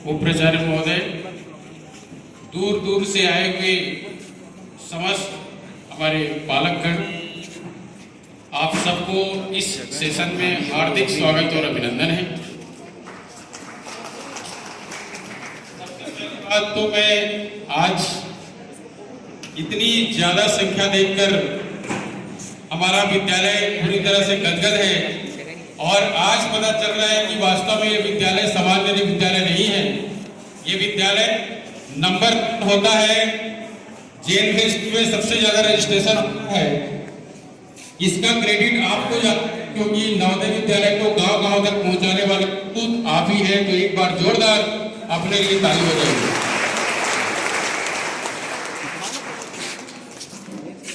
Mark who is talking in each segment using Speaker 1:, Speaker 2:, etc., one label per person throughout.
Speaker 1: उपप्राचार्य महोदय, दूर दूर से आए हुए समस्त हमारे पालकगण, आप सबको इस सेशन में हार्दिक स्वागत और अभिनंदन है। सबसे पहली बात तो मैं आज इतनी ज्यादा संख्या देखकर हमारा विद्यालय पूरी तरह से गदगद है और आज पता चल रहा है कि वास्तव में ये विद्यालय सामान्य विद्यालय नहीं है। ये विद्यालय नंबर होता है, जेल में सबसे ज्यादा रजिस्ट्रेशन होता है। इसका क्रेडिट आपको क्योंकि नवोदय विद्यालय को गांव गांव तक पहुंचाने वाले खुद आप ही हैं। तो एक बार जोरदार अपने लिए ताली बजाइए।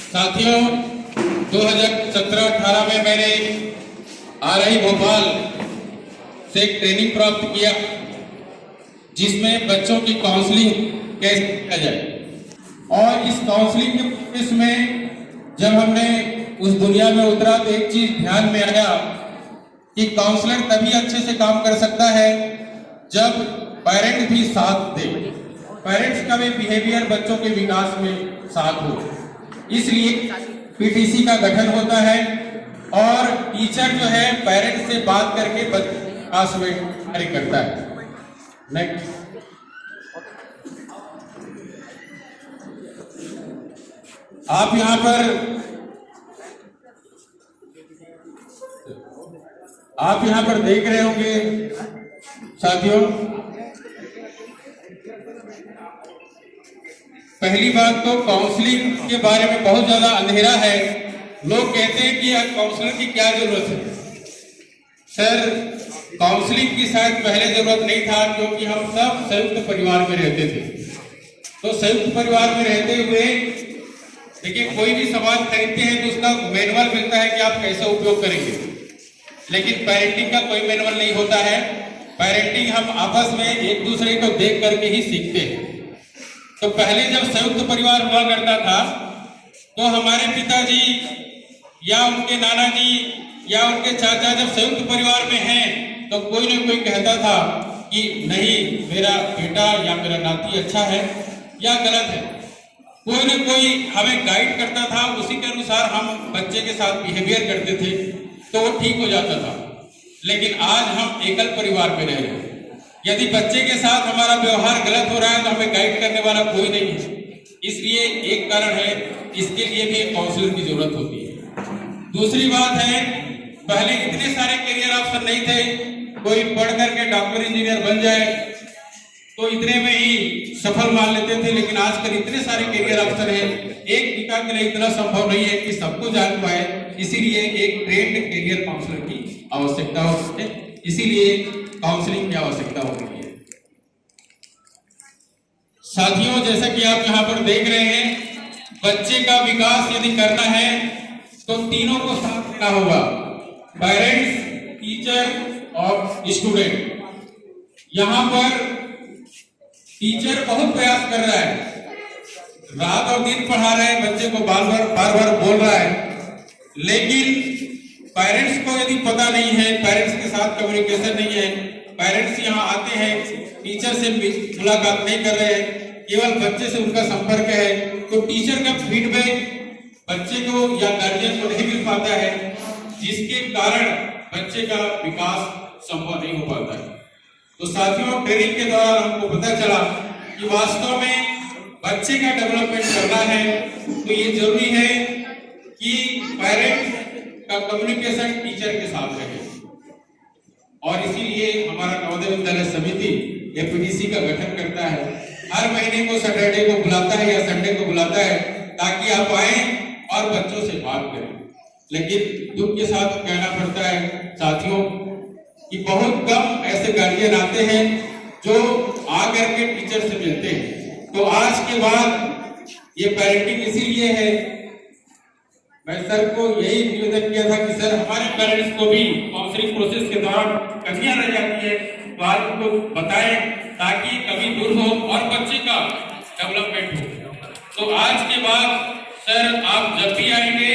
Speaker 1: साथियों, 2017-18 में मैंने RI भोपाल से एक ट्रेनिंग प्राप्त किया जिसमें बच्चों की काउंसलिंग कैसे किया जाए। और इस काउंसलिंग के प्रोसेस में जब हमने उस दुनिया में उतरा तो एक चीज ध्यान में आया कि काउंसलर तभी अच्छे से काम कर सकता है जब पेरेंट भी साथ दे, पेरेंट्स का भी बिहेवियर बच्चों के विकास में साथ हो। इसलिए PTC का गठन होता है और टीचर जो है पेरेंट्स से बात करके बच्चे के विकास में कार्य करता है। नेक्स्ट, आप यहाँ पर देख रहे होंगे साथियों, पहली बात तो काउंसलिंग के बारे में बहुत ज्यादा अंधेरा है। लोग कहते हैं कि काउंसलर की क्या जरूरत है। सर, काउंसलिंग की शायद पहले जरूरत नहीं था क्योंकि हम सब संयुक्त परिवार में रहते थे। तो संयुक्त परिवार में रहते हुए देखिए, कोई भी सामान खरीदते हैं तो उसका मैनुअल मिलता है कि आप कैसे उपयोग करेंगे, लेकिन पेरेंटिंग का कोई मैनुअल नहीं होता है। पेरेंटिंग हम आपस में एक दूसरे को देख करके ही सीखते हैं। तो पहले जब संयुक्त परिवार हुआ करता था तो हमारे पिताजी या उनके नाना जी या उनके चाचा जब संयुक्त परिवार में हैं तो कोई ना कोई कहता था कि नहीं, मेरा बेटा या मेरा नाती अच्छा है या गलत है। कोई ना कोई हमें गाइड करता था, उसी के अनुसार हम बच्चे के साथ बिहेवियर करते थे तो वो ठीक हो जाता था। लेकिन आज हम एकल परिवार में रह रहे हैं। यदि बच्चे के साथ हमारा व्यवहार गलत हो रहा है तो हमें गाइड करने वाला कोई नहीं है। इसलिए एक कारण है, इसके लिए भी एक काउंसलर की जरूरत होती है। दूसरी बात है, पहले इतने सारे करियर ऑप्शन नहीं थे। कोई पढ़ करके डॉक्टर इंजीनियर बन जाए तो इतने में ही सफल मान लेते थे, लेकिन आजकल इतने सारे करियर ऑप्शन है, एक पिता के लिए इतना संभव नहीं है कि सबको जान पाए। इसीलिए एक ट्रेंड करियर काउंसलर की आवश्यकता होती है, इसीलिए काउंसलिंग की आवश्यकता होती है। साथियों, जैसा कि आप यहाँ पर देख रहे हैं, बच्चे का विकास यदि करना है तो तीनों को साथ देना होगा, पेरेंट्स, टीचर और स्टूडेंट। यहाँ पर टीचर बहुत प्रयास कर रहा है, रात और दिन पढ़ा रहा है, बच्चे को बार बार बोल रहा है, लेकिन पेरेंट्स को यदि पता नहीं है, पेरेंट्स के साथ कम्युनिकेशन नहीं है, पेरेंट्स यहाँ आते हैं, टीचर से मुलाकात नहीं कर रहे हैं, केवल बच्चे से उनका संपर्क है, तो टीचर का फीडबैक बच्चे को या गार्जियन को नहीं मिल पाता है, जिसके कारण बच्चे का विकास संभव नहीं हो पाता है। तो साथियों, ट्रेनिंग के दौरान हमको पता चला कि वास्तव में बच्चे का डेवलपमेंट करना है तो ये जरूरी है कि पेरेंट्स का कम्युनिकेशन टीचर के साथ रहे। और इसीलिए हमारा नवोदय विद्यालय समिति PTC का गठन करता है। हर महीने को सैटरडे को बुलाता है या संडे को बुलाता है ताकि आप आए और बच्चों से बात करें। लेकिन दुख के साथ कहना पड़ता है साथियों कि बहुत कम ऐसे गार्जियन आते हैं जो आकर के टीचर से मिलते हैं। तो आज के बाद ये पेरेंटिंग इसीलिए है, मैं सर को यही निवेदन किया था कि सर, हमारे पेरेंट्स को भी काउंसलिंग प्रोसेस के दौरान कमियां रह जाती है तो आज उनको बताएं ताकि कमी दूर हो और बच्चे का डेवलपमेंट हो। तो आज के बाद सर, आप जब भी आएंगे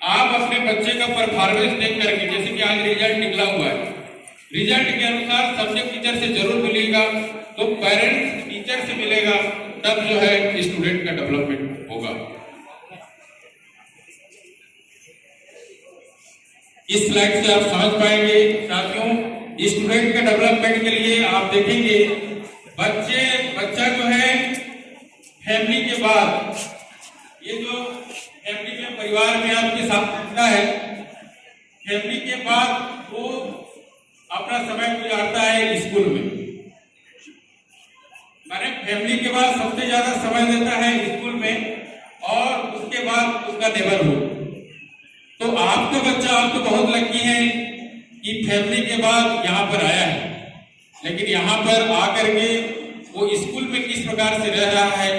Speaker 1: आप अपने बच्चे का परफॉर्मेंस देख करके, जैसे कि आज रिजल्ट निकला हुआ है, रिजल्ट के अनुसार सब्जेक्ट टीचर से जरूर मिलेगा तो पेरेंट्स टीचर से मिलेगा, तब जो है स्टूडेंट का डेवलपमेंट होगा। इस स्लाइड से आप समझ पाएंगे साथियों, स्टूडेंट के डेवलपमेंट के लिए आप देखेंगे बच्चा जो है फैमिली के बाद, ये जो फैमिली में परिवार में आपके साथ रहता है, फैमिली के बाद वो अपना समय गुजारता है स्कूल में। माने फैमिली के बाद सबसे ज्यादा समय देता है स्कूल में, और उसके बाद उसका नेबरहुड। तो आपका बच्चा, आप तो बहुत लकी हैं कि फैमिली के बाद यहाँ पर आया है, लेकिन यहाँ पर आकर के वो स्कूल में किस प्रकार से रह रहा है,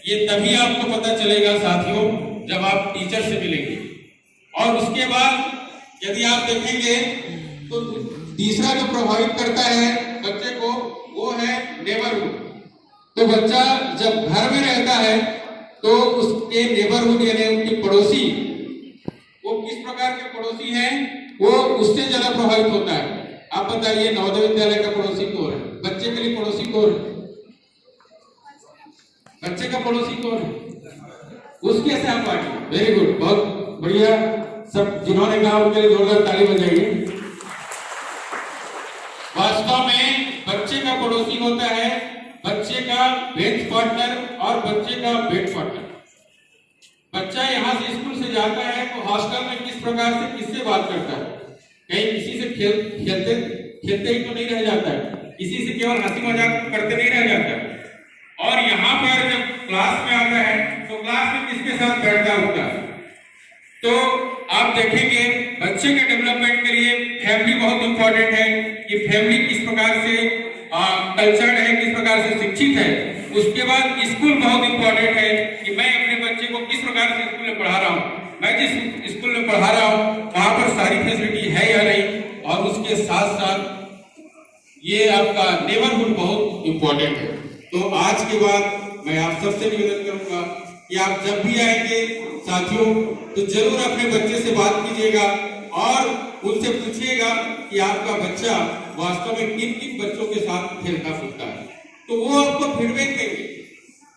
Speaker 1: ये तभी आपको पता चलेगा साथियों जब आप टीचर से मिलेंगे। और उसके बाद यदि आप देखेंगे तो तीसरा जो प्रभावित करता है बच्चे को, वो है नेबरहुड। तो बच्चा जब घर में रहता है तो उसके नेबरहुड यानी उनकी पड़ोसी, वो किस प्रकार के पड़ोसी हैं, वो उससे ज्यादा प्रभावित होता है। आप बताइए नवोदय विद्यालय का पड़ोसी कौन है? बच्चे के लिए पड़ोसी कौन है? बच्चे का पड़ोसी कौन है? उसके सहपाठी। वेरी गुड, बहुत बढ़िया। सब जिन्होंने कहा उनके लिए जोरदार ताली बजाइए। वास्तव में बच्चे का पड़ोसी होता है बच्चे का बेंच पार्टनर और बच्चे का बेड पार्टनर। बच्चा यहाँ से स्कूल से जाता है तो हॉस्टल में किस प्रकार से किससे बात करता है, कहीं किसी से खेलते ही तो नहीं रह जाता है, किसी से केवल हंसी मजाक करते नहीं रह जाता है। और यहाँ पर जब क्लास में आता है तो क्लास में किसके साथ बैठता होता है। तो आप देखेंगे बच्चे के डेवलपमेंट के लिए फैमिली बहुत इंपॉर्टेंट है कि फैमिली किस प्रकार से कल्चर्ड है, किस प्रकार से शिक्षित है। उसके बाद स्कूल बहुत इंपॉर्टेंट है कि मैं अपने बच्चे को किस प्रकार से स्कूल में पढ़ा रहा हूँ, मैं जिस स्कूल में पढ़ा रहा हूँ वहां पर सारी फैसिलिटी है या नहीं। और उसके साथ साथ ये आपका नेबरहुड बहुत इंपॉर्टेंट है। तो आज के बाद मैं आप सबसे निवेदन करूंगा कि आप जब भी आएंगे साथियों तो जरूर अपने बच्चे से बात कीजिएगा और उनसे पूछिएगा कि आपका बच्चा वास्तव में किन किन बच्चों के साथ खेलता कूदता है, तो वो आपको फीडबैक देंगे।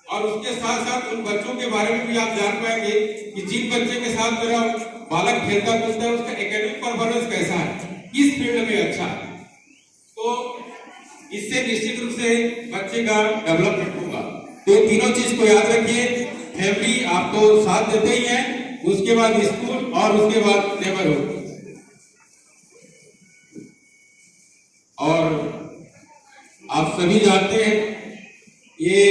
Speaker 1: और उसके साथ साथ उन बच्चों के बारे में भी आप जान पाएंगे कि जिन बच्चे के साथ मेरा बालक खेलता कूदता है उसका एकेडमिक परफॉर्मेंस कैसा है, किस फील्ड में अच्छा है। तो इससे निश्चित रूप से बच्चे का डेवलपमेंट होगा। तो तीनों चीज को याद रखिए, फैमिली आपको साथ देते ही है, उसके बाद स्कूल और उसके बाद नेबरहुड। और आप सभी जानते हैं ये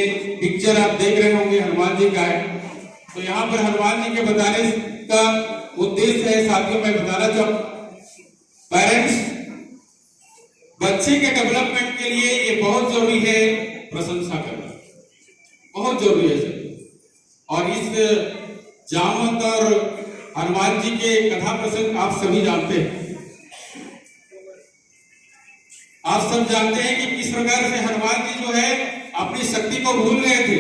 Speaker 1: पिक्चर आप देख रहे होंगे हनुमान जी का है। तो यहाँ पर हनुमान जी के बताने का उद्देश्य है साथियों, मैं बताना चाहूँ पेरेंट्स बच्चे के डेवलपमेंट के लिए ये बहुत जरूरी है प्रशंसा करना, बहुत जरूरी है सर। और इस जामवंत और हनुमान जी के कथा प्रसंग आप सभी जानते हैं। आप सब जानते हैं कि किस प्रकार से हनुमान जी जो है अपनी शक्ति को भूल गए थे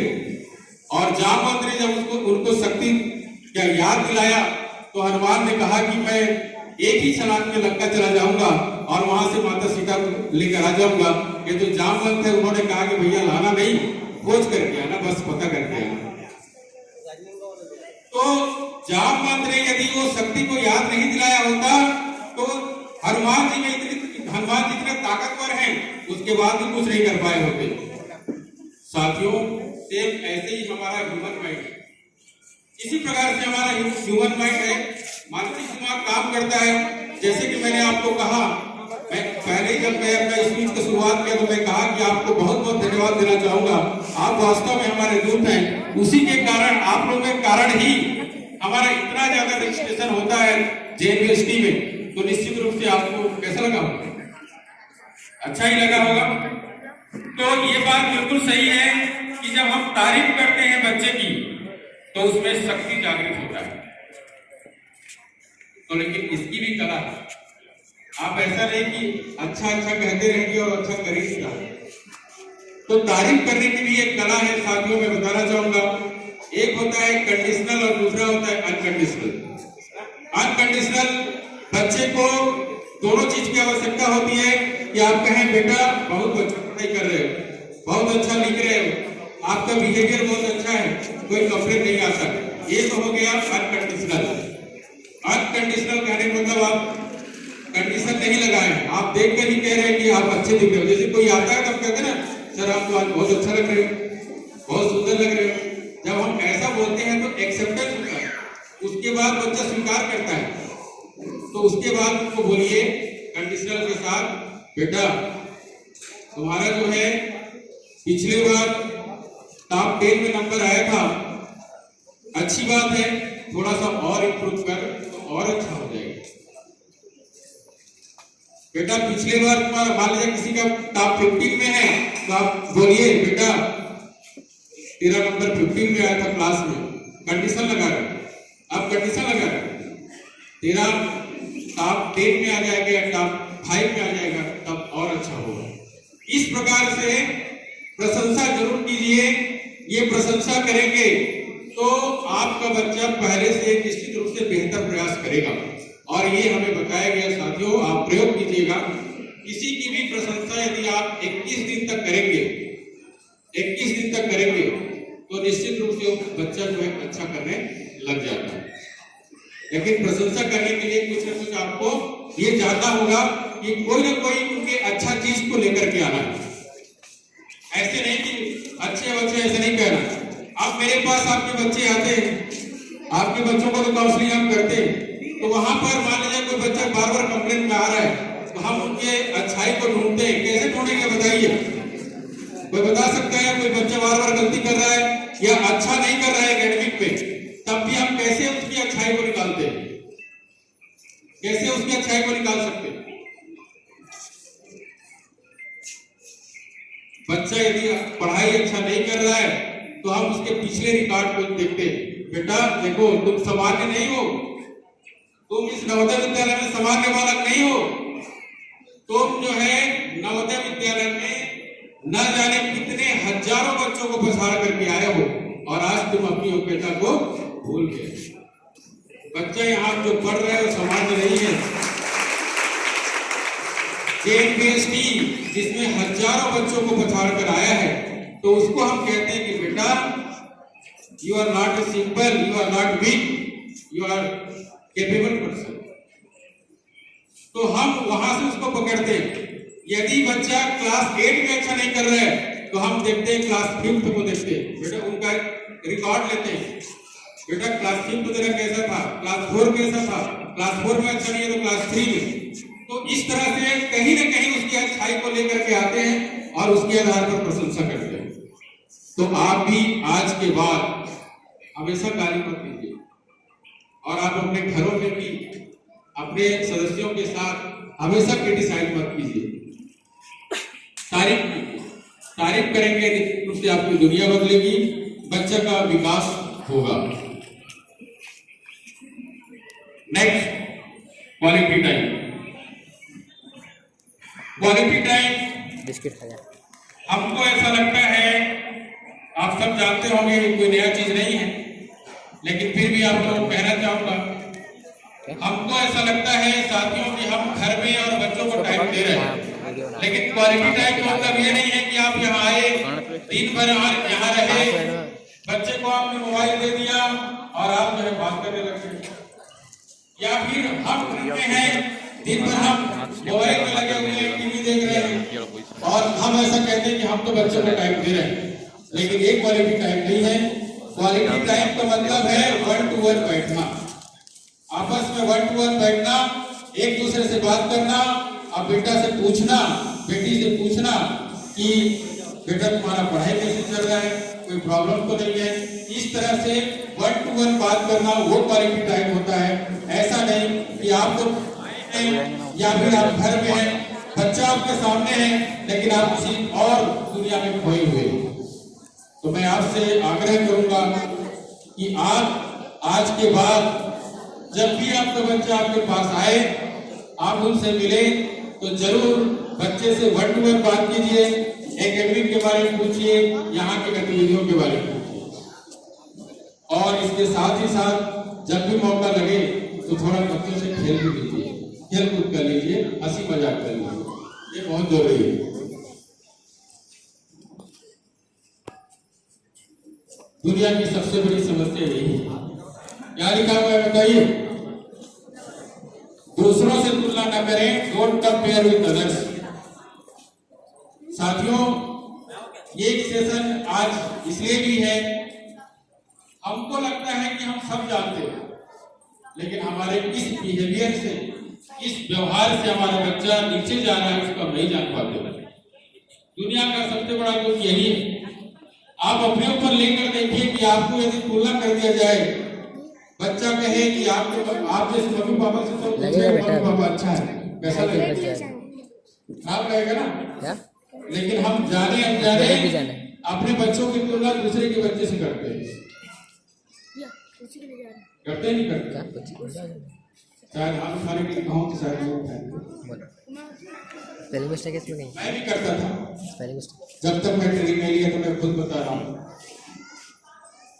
Speaker 1: और जामवंत ने जब उनको शक्ति क्या याद दिलाया तो हनुमान ने कहा कि मैं एक ही छलांग में लंका चला जाऊंगा और वहां से माता सीता को लेकर आ जाऊंगा। ये तो जामवंत थे, उन्होंने कहा कि भैया लाना नहीं, खोज करके आना, बस पता करके आना। तो जामवंत ने यदि वो शक्ति को याद नहीं दिलाया होता तो हनुमान जी इतने ताकतवर हैं, उसके बाद भी कुछ नहीं कर पाए होते। साथियों सेम ऐसे ही हमारा ह्यूमन माइंड है, इसी प्रकार से हमारा ह्यूमन माइंड है, मानसिक दिमाग काम करता है। जैसे कि मैंने आपको कहा, मैं पहले जब मैं अपना स्पीच की शुरुआत किया तो मैं कहा कि आपको बहुत बहुत धन्यवाद देना चाहूंगा। आप वास्तव में हमारे दूत हैं, उसी के कारण, आप लोगों के कारण ही हमारा इतना ज्यादा रजिस्ट्रेशन होता है जेएनयूनिवर्सिटी में। तो निश्चित रूप से आपको कैसा लगा होगा? अच्छा ही लगा होगा। तो ये बात बिल्कुल सही है कि जब हम तारीफ करते हैं बच्चे की तो उसमें शक्ति जागृत होता है। तो लेकिन इसकी भी कला है, आप ऐसा नहीं कि अच्छा अच्छा कहते रहेंगे और अच्छा कर ही नहीं। तो तारीफ करने की भी एक कला है साथियों, मैं बताना चाहूंगा। एक होता है कंडीशनल और दूसरा होता है अनकंडीशनल। अनकंडीशनल बच्चे को दोनों चीज की आवश्यकता होती है कि आप कहें बेटा बहुत अच्छा पढ़ाई कर रहे हो, बहुत अच्छा लिख रहे हो, आपका बिहेवियर बहुत अच्छा है, कोई कंप्लेंट नहीं आता। ये तो हो गया अनकंडीशनल। अनकंडीशनल कहने का मतलब आप कंडीशन नहीं लगाए, आप देख कर ही कह रहे हैं कि आप अच्छे दिख रहे हो। जैसे कोई आता है तो आप कहते हैं ना, सर आप तो आज बहुत अच्छा लग रहे हो, बहुत सुंदर लग रहे हो। जब हम ऐसा बोलते हैं तो एक्सेप्टेंस होता है, उसके बाद बच्चा स्वीकार करता है। तो उसके बाद उसको बोलिए कंडीशनल के साथ, बेटा तुम्हारा जो है पिछले बार टॉप 10 में नंबर आया था, अच्छी बात है, थोड़ा सा और इम्प्रूव कर तो और अच्छा हो जाएगा। बेटा पिछले बार तुम्हारा मान लीजिए किसी का टॉप 15 में है तो आप बोलिए बेटा तेरा नंबर 15 में आया था क्लास में, कंडीशन लगा रहे, आप कंडीशन लगा रहे, तेरा टॉप 10 में आ जाएगा या टॉप 5 में आ जाएगा तब और अच्छा होगा। इस प्रकार से प्रशंसा जरूर कीजिए। ये प्रशंसा करेंगे तो आपका बच्चा पहले से निश्चित रूप से बेहतर प्रयास करेगा। और ये हमें बताया गया साथियों, आप प्रयोग कीजिएगा। किसी की भी प्रशंसा यदि आप 21 दिन तक करेंगे, 21 दिन तक करेंगे तो निश्चित रूप से बच्चा जो है अच्छा करने लग जाता है। लेकिन प्रशंसा करने के लिए कुछ न कुछ आपको ये जानना होगा कि कोई ना कोई उनके अच्छा चीज को लेकर के आना है। ऐसे नहीं कि अच्छे बच्चे, ऐसे नहीं कहना। अब मेरे पास आपके बच्चे आते हैं, आपके बच्चों को तो काउंसलिंग हम करते हैं, तो वहां पर मान लीजिए कोई बच्चा बार बार कंप्लेंट में आ रहा है तो हम उनके अच्छाई को ढूंढते हैं। कैसे ढूंढेंगे बताइए? कोई बता सकता है? कोई बच्चा बार बार गलती कर रहा है या अच्छा नहीं कर रहा है एकेडमिक में, तब भी हम कैसे उसकी अच्छाई को निकालते हैं? कैसे उसकी अच्छाई को निकाल सकते हैं? बच्चा यदि पढ़ाई अच्छा नहीं कर रहा है तो हम उसके पिछले रिकॉर्ड को देखते हैं। बेटा देखो तुम सामान्य नहीं हो, तुम इस नवोदय विद्यालय में सामान्य बालक नहीं हो, तुम जो है नवोदय विद्यालय में न जाने कितने हजारों बच्चों को पछाड़ करके आए हो और आज तुम अपनी योग्यता को भूल गए। बच्चा यहाँ जो पढ़ रहे हो सामान्य नहीं है। JNPST जिसमें हजारों बच्चों को पछाड़ कर आया है तो उसको हम कहते हैं कि बेटा you are not a simple, you are not weak, you are capable person. तो हम वहां से उसको पकड़ते हैं। यदि बच्चा क्लास 8 में अच्छा नहीं कर रहा है तो हम देखते हैं क्लास 5 को देखते हैं, बेटा उनका रिकॉर्ड लेते हैं। बेटा क्लास 5 तेरा कैसा था, क्लास 4 कैसा था, क्लास 4 में अच्छा नहीं है तो क्लास 3 में। तो इस तरह से कहीं ना कहीं उसकी अच्छाई को लेकर के आते हैं और उसके आधार पर प्रशंसा करते हैं। तो आप भी आज के बाद हमेशा गाली मत दीजिए और आप अपने घरों में भी अपने सदस्यों के साथ हमेशा क्रिटिसाइज मत कीजिए। तारीफ करेंगे, उससे आपकी दुनिया बदलेगी, बच्चे का विकास होगा। Next, quality time. Quality time
Speaker 2: biscuit खाया।
Speaker 1: हमको ऐसा लगता है, आप सब जानते होंगे कोई नया चीज नहीं है, लेकिन फिर भी आप लोग कहना चाहूंगा, हमको ऐसा लगता है साथियों कि हम घर में और बच्चों को टाइम दे रहे हैं, लेकिन क्वालिटी टाइम का मतलब ये नहीं है कि आप यहाँ आए, दिन भर यहाँ रहे, बच्चे को आपने मोबाइल दे दिया और आप जो है बात करने लगे। या फिर हम घर में हैं, दिन भर हम मोबाइल में लगे हुए हैं, टीवी देख रहे हैं और हम ऐसा कहते हैं कि हम तो बच्चों को टाइम दे रहे हैं, लेकिन ये क्वालिटी टाइम नहीं है। क्वालिटी टाइम का मतलब है 1 to 1 बैठना, आपस में 1 to 1 बैठना, एक दूसरे से बात करना और बेटा से पूछना, बेटी से पूछना कि बेटा तुम्हारा पढ़ाई कैसे चल रहा है, कोई प्रॉब्लम तो नहीं है। इस तरह से 1 to 1 बात करना वो क्वालिटी टाइम होता है। ऐसा नहीं कि आप तो या फिर आप घर में हैं, बच्चा आपके सामने है लेकिन आप किसी और दुनिया में खोए हुए हैं। तो मैं आपसे आग्रह करूंगा कि आप आज के बाद जब भी आपका बच्चा आपके पास आए, आप उनसे मिले तो जरूर बच्चे से 1 to 1 बात कीजिए, एकेडमिक के बारे में पूछिए, यहाँ की गतिविधियों के बारे में पूछिए और इसके साथ ही साथ जब भी मौका लगे तो थोड़ा बच्चों से खेल भी लीजिए, खेल कूद कर लीजिए, हंसी मजाक कर लीजिए, ये बहुत जरूरी है। दुनिया की सबसे बड़ी समस्या यही है। क्या लिखा हुआ है बताइए? दूसरों से तुलना न करें, डोंट कंपेयर विद अदर्स। साथियों, ये सेशन आज इसलिए भी है, हमको लगता है कि हम सब जानते हैं, लेकिन हमारे इस बिहेवियर से, इस व्यवहार से हमारा बच्चा नीचे जा रहा है, उसको हम नहीं जान पाते। दुनिया का सबसे बड़ा दुख यही है। आप अपने ऊपर लेकर देखिए कि आपको यदि तुलना कर दिया जाए, बच्चा कहे कि आप जैसे मम्मी पापा से तो मम्मी पापा अच्छा है, कैसा लगेगा? खराब लगेगा ना। लेकिन हम जाने अनजाने अपने बच्चों की तुलना दूसरे के बच्चे से करते हैं। करते नहीं करते? शायद हम सारे की गाँव के सारे लोग
Speaker 2: पहली मिस्टेक इसमें नहीं।
Speaker 1: मैं भी करता था
Speaker 2: पहली मिस्टेक।
Speaker 1: जब तक मैं ट्रेनिंग नहीं लिया तो मैं खुद बता रहा हूँ।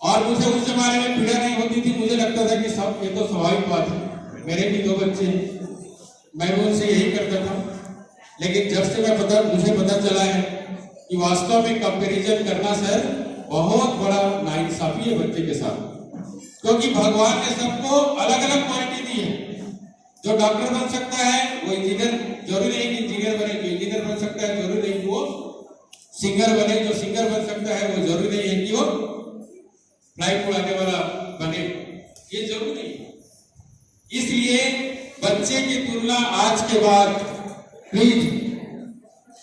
Speaker 1: और मुझे उस जमाने में पीड़ा नहीं होती थी, मुझे लगता था कि सब ये तो स्वाभाविक बात है, मेरे भी 2 बच्चे, मैं भी उनसे यही करता था। लेकिन जब से मुझे पता चला है कि वास्तव में कंपैरिजन करना सर बहुत बड़ा नाइंसाफी है बच्चे के साथ, क्योंकि भगवान ने सबको अलग अलग क्वालिटी दी है। जो डॉक्टर बन सकता है वो इंजीनियर, जरूरी नहीं कि इंजीनियर बने, जो इंजीनियर बन सकता है जरूरी नहीं कि वो सिंगर बने, जो सिंगर बन सकता है वो जरूरी नहीं है कि वो फ्लाइट उड़ाने वाला बने, ये जरूरी नहीं है। इसलिए बच्चे की तुलना आज के बाद प्लीज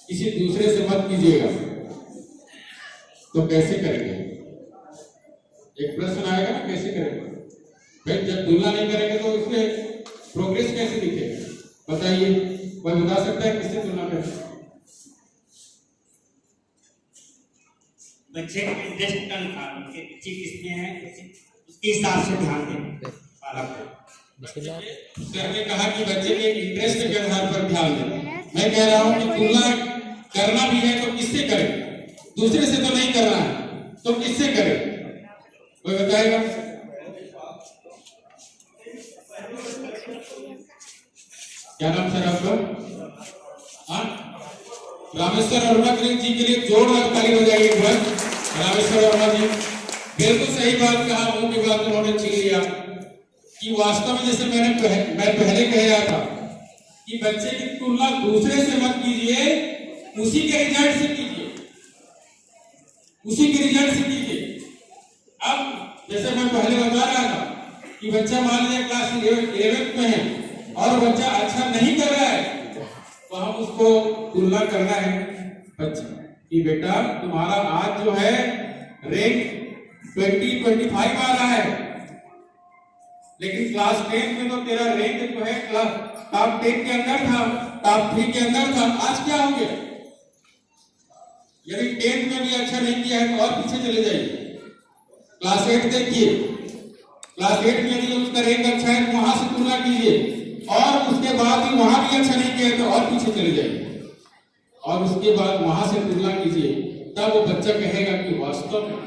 Speaker 1: किसी दूसरे से मत कीजिएगा। तो कैसे करेंगे? एक प्रश्न आएगा ना, कैसे करेंगे भाई? जब तुलना नहीं करेंगे तो उसमें प्रोग्रेस कैसे दिखेगा? बताइए, कोई बता सकता है किससे तुलना करें?
Speaker 3: बच्चे का इंटरेस्ट का उनके बच्चे किसमें है उसके हिसाब से ध्यान दें।
Speaker 1: सर ने कहा कि बच्चे के इंटरेस्ट के आधार पर ध्यान दें। मैं कह रहा हूं कि तुलना करना भी है तो किससे करें? दूसरे से तो नहीं करना है, तो किससे करें? कोई बताएगा? क्या नाम सर आपका? हाँ, रामेश्वर वर्मा जी के लिए जोरदार ताली बजाइए एक बार। रामेश्वर वर्मा जी बिल्कुल सही बात कहा, मुंह की बात उन्होंने छीन लिया कि वास्तव में जैसे मैं पहले कह रहा था कि बच्चे की तुलना दूसरे से मत कीजिए, उसी के रिजल्ट से कीजिए, उसी के रिजल्ट से कीजिए। अब जैसे मैं पहले बता रहा था कि बच्चा मान लीजिए क्लास 11th में है और बच्चा अच्छा नहीं कर रहा है, तो हम उसको तुलना करना है बच्चे कि बेटा तुम्हारा आज जो है रैंक 20-25 आ रहा है, लेकिन क्लास 10 में तो तेरा रैंक जो है टॉप 10 के अंदर था, टॉप 3 के अंदर था, आज क्या हो गया? यदि 10th में भी अच्छा नहीं किया है तो और पीछे चले जाइए। क्लास 8 देखिए, क्लास 8 में यदि उसका रैंक अच्छा है तो वहां से तुलना कीजिए, और उसके बाद भी वहां भी अच्छा नहीं किया तो और पीछे चले जाइए, और उसके बाद वहां से तुलना कीजिए। तब वो बच्चा कहेगा कि वास्तव में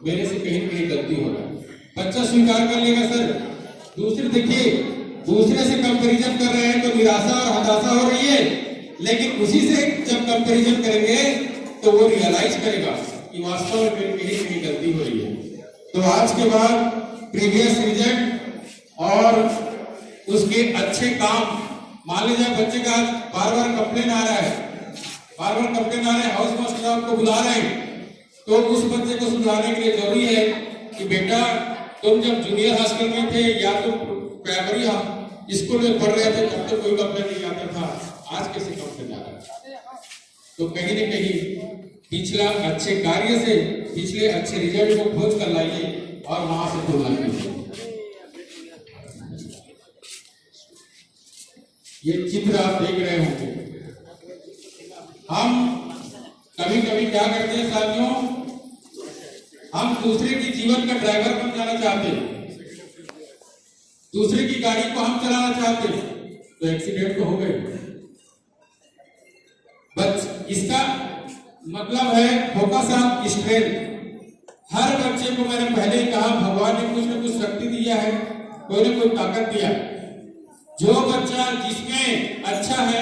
Speaker 1: मेरे से कहीं कहीं गलती हो रहा है। बच्चा स्वीकार कर लेगा सर। दूसरे देखिए, दूसरे से कंपैरिजन कर रहे हैं तो निराशा और हताशा हो रही है, लेकिन उसी से जब कंपैरिजन करेंगे तो वो रियलाइज करेगा कि वास्तव में मेरी कहीं कहीं गलती हो रही है। तो आज के बाद प्रीवियस रिजल्ट और उसके अच्छे काम, मान लीजिए बच्चे का बार बार कंप्लेन आ रहा है, हाउस मास्टर आपको बुला रहे हैं, तो उस बच्चे को सुधारने के लिए जरूरी है कि बेटा तुम जब जूनियर हॉस्टल में थे या तो प्राइमरी स्कूल में पढ़ रहे थे तब तो कोई कंप्लेन नहीं आता था, आज कैसे कंप्लेन आ रहा है? तो कहीं न कहीं पिछला अच्छे कार्य से, पिछले अच्छे रिजल्ट को खोज कर लाइए और वहां से तुलना कीजिए। ये चित्र आप देख रहे होंगे। हम कभी कभी क्या करते हैं साथियों, हम दूसरे की जीवन का ड्राइवर बन जाना चाहते हैं, दूसरे की गाड़ी को हम चलाना चाहते हैं, तो एक्सीडेंट तो हो गए। बस इसका मतलब है फोकस ऑन स्ट्रेंथ। हर बच्चे को मैंने पहले ही कहा, भगवान ने कुछ न कुछ शक्ति दिया है, कोई न कोई ताकत दिया है। जो बच्चा जिसमें अच्छा है,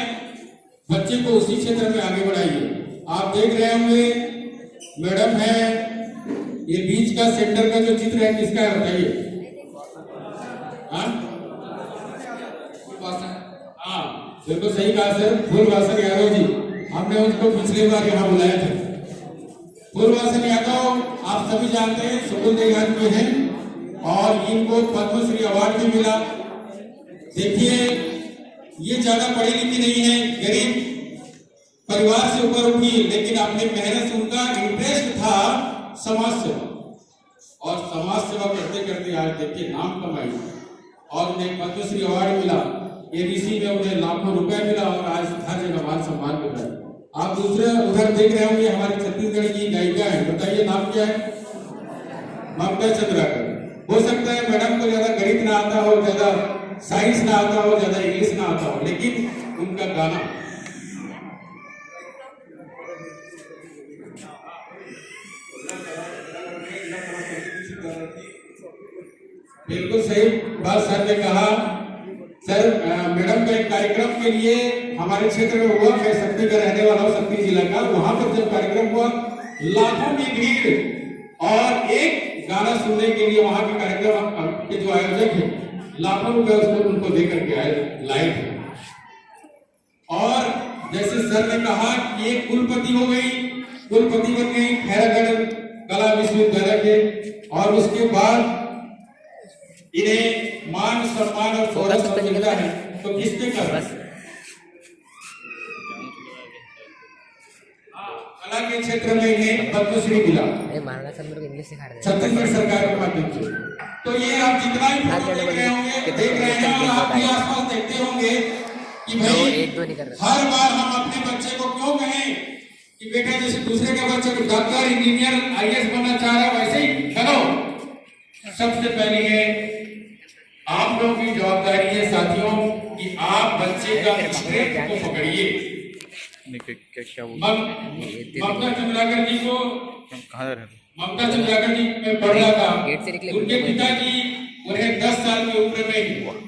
Speaker 1: बच्चे को उसी क्षेत्र में आगे बढ़ाइए। आप देख रहे होंगे मैडम है, ये बीच का सेंटर का जो चित्र है किसका है बताइए? हाँ हाँ, बिल्कुल सही कहा सर, फूलवासन यादव जी। हमने उनको पिछली बार यहाँ बुलाया था। फूलवासन यादव आप सभी जानते हैं सुकुल देहात के हैं और इनको पद्मश्री अवार्ड भी मिला। देखिए ये ज्यादा पढ़ी लिखी नहीं है, गरीब परिवार से ऊपर उठी, लेकिन अपने मेहनत से उनका इंटरेस्ट था समाज सेवा, और समाज सेवा करते करते आज देखिए नाम कमाई और उन्हें पद्मश्री अवार्ड मिला। एबीसी में उन्हें लाखों रुपए मिला और आज हर जगह मान सम्मान मिल रहा है। आप दूसरे उधर देख रहे होंगे हमारे छत्तीसगढ़ की गायिका है, बताइए नाम क्या है? ममता चंद्राकर। हो सकता है मैडम को ज्यादा गणित ना आता हो, ज्यादा साइंस ना आता हो, ज्यादा इंग्लिश ना आता हो, लेकिन उनका गाना बिल्कुल सही बात सर ने कहा। सर मैडम का एक कार्यक्रम के लिए हमारे क्षेत्र में हुआ, मैं शक्ति का रहने वाला हूँ, शक्ति जिला का। वहां पर जब कार्यक्रम हुआ लाखों की भीड़ और एक गाना सुनने के लिए वहां के कार्यक्रम के जो आयोजक है लाखों रुपए उसको उनको दे करके आए लाए थे। और जैसे सर ने कहा कि एक कुलपति हो गई, कुलपति बन गई खैरागढ़ कला विश्वविद्यालय के, और उसके बाद इन्हें मान सम्मान और गौरव मिलता है तो किसके कारण? कला के क्षेत्र में इन्हें पद्मश्री मिला छत्तीसगढ़ सरकार के माध्यम से। तो ये आप जितना ही फोटो देख रहे होंगे, देख रहे हैं, आप भी आसपास देखते होंगे कि भाई हर बार हम अपने बच्चे को क्यों कहें कि बेटा जैसे दूसरे के बच्चे को डॉक्टर इंजीनियर आईएएस बनना चाह रहा है वैसे ही करो। सबसे पहले है आप लोगों की जवाबदारी है साथियों कि आप बच्चे का इंटरेस्ट को पकड़िए। ममता चंद्राकर जी को, ममता चंद्राकर जी में पढ़ रहा था, उनके पिताजी उन्हें 10 साल की उम्र में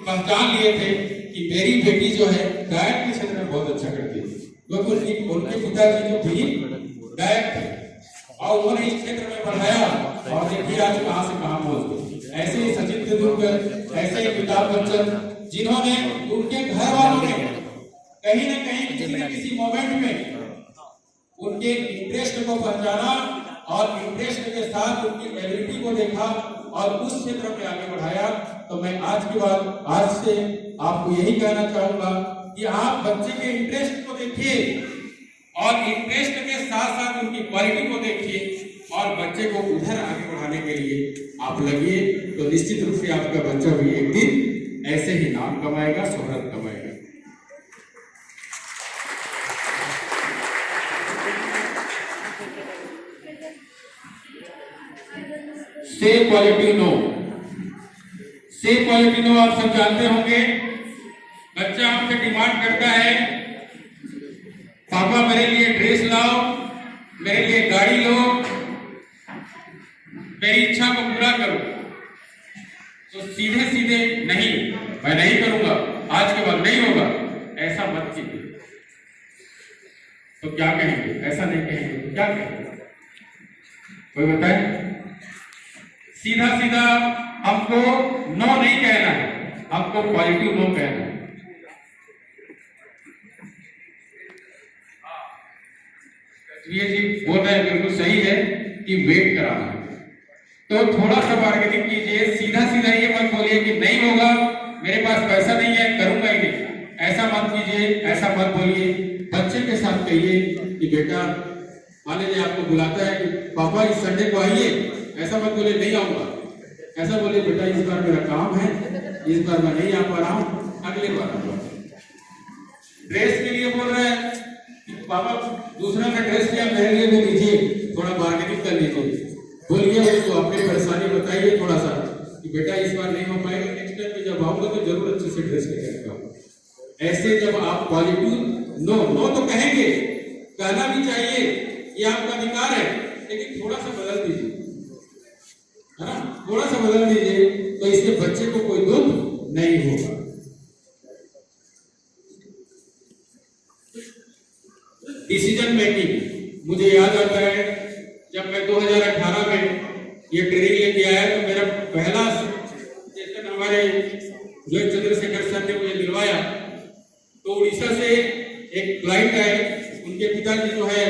Speaker 1: पहचान लिए थे कि मेरी बेटी जो है गायक के क्षेत्र में बहुत अच्छा करती है, क्योंकि उनके पिताजी जो भी गायक थे और उन्होंने इस क्षेत्र में पढ़ाया और देखिए आज कहां से कहां पहुंच गए। ऐसे ही सचिन तेंदुलकर, ऐसे ही अमिताभ बच्चन, जिन्होंने उनके घर वालों ने कहीं ना कहीं किसी न किसी मोमेंट में उनके इंटरेस्ट को पहचाना और इंटरेस्ट के साथ उनकी एबिलिटी को देखा और उस क्षेत्र में आगे बढ़ाया। तो मैं आज के बाद आज से आपको यही कहना चाहूंगा कि आप बच्चे के इंटरेस्ट को देखिए और इंटरेस्ट के साथ साथ उनकी क्वालिटी को देखिए और बच्चे को उधर आगे बढ़ाने के लिए आप लगिए। तो निश्चित रूप से आपका बच्चा भी एक दिन ऐसे ही नाम कमाएगा, शोहरत कमाएगा। से क्वालिटी नो, से क्वालिटी नो आप सब जानते होंगे। बच्चा आपसे डिमांड करता है पापा मेरे लिए ड्रेस लाओ, मेरे लिए गाड़ी लो, मेरी इच्छा को पूरा करो, तो सीधे सीधे नहीं मैं नहीं करूंगा, आज के बाद नहीं होगा, ऐसा मत कीजिए। तो क्या कहेंगे? ऐसा नहीं कहेंगे तो क्या कहेंगे? कोई बताए? सीधा सीधा हमको नो नहीं कहना है, हमको क्वालिटी नो कहना है। ये जी बोल रहे हैं बिल्कुल सही है कि वेट कराना है, तो थोड़ा सा बार्गेनिंग कीजिए। सीधा सीधा ये मत बोलिए कि नहीं होगा, मेरे पास पैसा नहीं है, करूंगा ही नहीं, ऐसा मत कीजिए, ऐसा मत बोलिए। बच्चे के साथ कहिए कि बेटा मान लीजिए आपको बुलाता है कि पापा इस संडे को आइए, ऐसा मत बोले नहीं आऊंगा, ऐसा बोले बेटा इस बार मेरा काम है, इस बार मैं नहीं आ पा रहा हूँ, अगले बार आऊंगा। ड्रेस के लिए बोल रहे हैं पापा दूसरा का ड्रेस लिया मेरे लिए भी लीजिए, थोड़ा बार्गेनिंग कर लीजिए, बोलिए उसको अपनी परेशानी बताइए थोड़ा सा कि बेटा इस बार नहीं हो पाएगा, नेक्स्ट टाइम पे जब आऊंगा तो जरूर अच्छे से ड्रेस लेकर आऊंगा। ऐसे जब आप क्वालिटी नो नो तो कहेंगे, कहना भी चाहिए, ये आपका अधिकार है, लेकिन थोड़ा सा बदल दीजिए, है ना, थोड़ा सा बदल दीजिए, तो इससे बच्चे को कोई दुख नहीं होगा। डिसीजन मेकिंग, मुझे याद आता है जब मैं 2018 में ये ट्रेनिंग लेके आया तो मेरा पहला सेशन हमारे जो चंद्रशेखर सर ने मुझे दिलवाया। तो उड़ीसा से एक क्लाइंट आए, उनके पिताजी जो है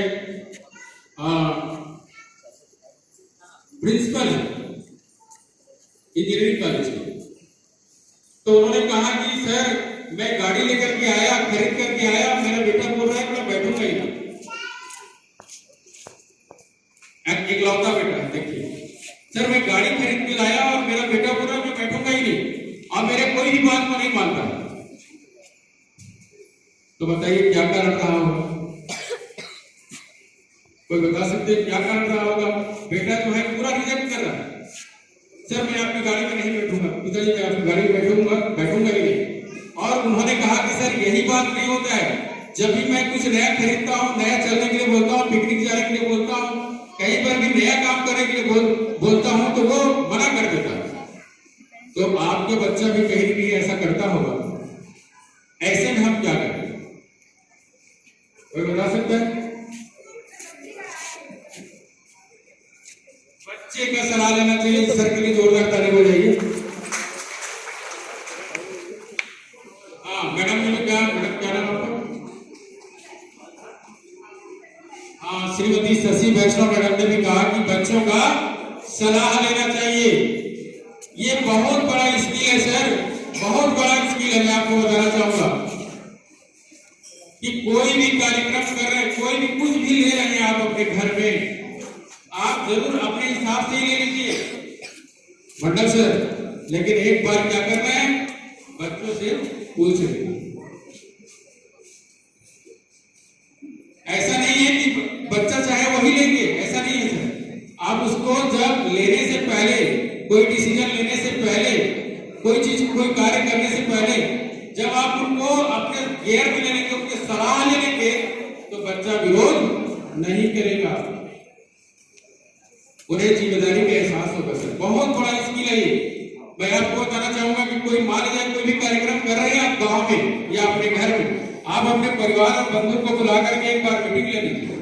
Speaker 1: प्रिंसिपल इंजीनियरिंग कॉलेज में। तो उन्होंने कहा कि सर मैं गाड़ी लेकर के आया, खरीद करके आया, मेरा बेटा बोल रहा है मैं बैठूंगा ही ना, इकलौता बेटा है। देखिए सर मैं गाड़ी खरीद के लाया और मेरा बेटा बोल रहा है मैं बैठूंगा ही नहीं, और मेरे कोई भी बात को नहीं मानता। तो बताइए क्या कारण रहा होगा? कोई बता सकते हैं क्या कारण रहा होगा? बेटा जो है पूरा रिजेक्ट कर रहा है, सर मैं आपकी गाड़ी में नहीं बैठूंगा, पिताजी मैं आपकी गाड़ी में बैठूंगा ही नहीं। और उन्होंने कहा कि सर यही बात नहीं होता है, जब भी मैं कुछ नया खरीदता हूँ, नया चलने के लिए बोलता हूँ, पिकनिक जाने के लिए बोलता हूँ, कहीं पर भी नया काम करने के लिए बोलता हूँ तो वो मना कर देता है। तो आपके बच्चा भी कहीं ना कहीं ऐसा करता होगा, ऐसे में हम क्या करें? कोई बता सकता है? बच्चे का सलाह लेना चाहिए, सर के लिए जोरदार ताली बजाइए। हाँ मैडम जी, मैडम क्या नाम आपका? हाँ श्रीमती शशि वैष्णव मैडम ने भी कहा कि बच्चों का सलाह लेना चाहिए। ये बहुत बड़ा स्किल है सर, बहुत बड़ा स्किल है। मैं आपको बताना चाहूंगा कि कोई भी कार्यक्रम कर रहे हैं, कोई भी कुछ भी ले रहे हैं आप अपने घर में, आप जरूर अपने हिसाब से ही ले लीजिए मंडल सर, लेकिन एक बार क्या करना है, बच्चों से पूछ लेना। ऐसा नहीं है कि बच्चा चाहे वही लेंगे, ऐसा नहीं है सर। आप उसको जब लेने से पहले, कोई डिसीजन लेने से पहले, कोई चीज कोई कार्य करने से पहले, जब आप उनको अपने केयर में लेंगे, उनके सलाह लेंगे, तो बच्चा विरोध नहीं करेगा, उन्हें जिम्मेदारी का एहसास होगा सर। बहुत बड़ा स्किल है ये। मैं आपको बताना चाहूंगा कि कोई मान लीजिए कोई भी कार्यक्रम कर रहे हैं आप गांव में या अपने घर में, आप अपने परिवार और बंधु को बुला करके एक बार मीटिंग ले लीजिए,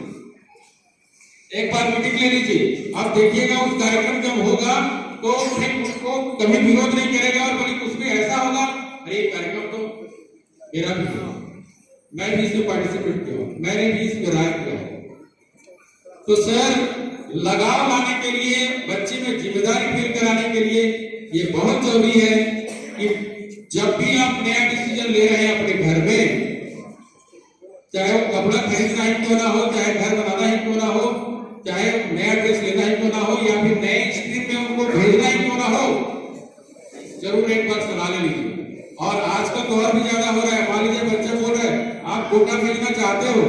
Speaker 1: एक बार मीटिंग ले लीजिए। आप देखिएगा उस कार्यक्रम जब होगा तो उनको कभी विरोध नहीं करेगा, और बल्कि उसमें ऐसा होगा, अरे कार्यक्रम तो मेरा भी है, मैं भी इसमें पार्टिसिपेट किया, मैंने भी इसमें राय किया। तो सर लगाव लाने के लिए, बच्चे में जिम्मेदारी फील कराने के लिए ये बहुत जरूरी है कि जब भी आप नया डिसीजन ले रहे हैं अपने घर में, चाहे वो कपड़ा खरीदना ही क्यों ना हो, चाहे घर बनाना ही क्यों ना हो, चाहे नया ड्रेस लेना ही क्यों ना हो, या फिर नए स्ट्रीम में उनको भेजना ही क्यों ना हो, जरूर एक बार सलाह ले लीजिए। और आजकल तो और भी ज्यादा हो रहा है। मान लीजिए बच्चा बोल रहा है आप कोटा भेजना चाहते हो,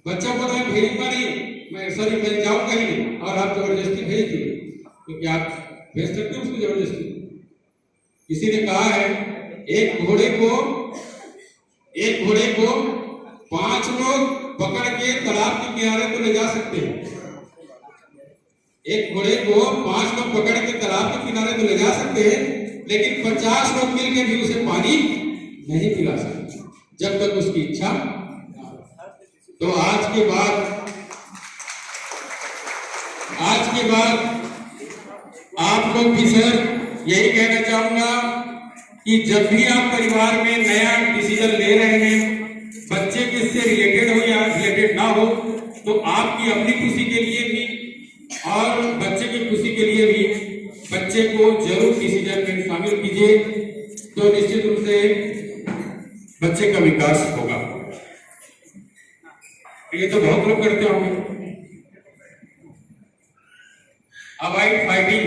Speaker 1: बच्चा बोल रहा है भेजूंगा नहीं, मैं सॉरी मैं जाऊंगा ही नहीं, और आप जबरदस्ती भेज दिए, तो क्या आप भेज सकते हो उसको जबरदस्ती? किसी ने कहा है एक घोड़े को 5 लोग पकड़ के तालाब के किनारे तो ले जा सकते हैं। एक घोड़े को 5 लोग पकड़ के तालाब के किनारे तो ले जा सकते हैं, लेकिन 50 लोग मिलकर भी उसे पानी नहीं पिला सकते जब तक उसकी इच्छा। तो आज के बाद आप लोग भी सर यही कहना चाहूंगा कि जब भी आप परिवार में नया डिसीजन ले रहे हैं, बच्चे के से रिलेटेड हो या रिलेटेड ना हो, तो आपकी अपनी खुशी के लिए भी और बच्चे की खुशी के लिए भी बच्चे को जरूर डिसीजन में शामिल कीजिए, तो निश्चित रूप से बच्चे का विकास होगा। ये तो बहुत लोग करते होंगे। अवॉइड फाइटिंग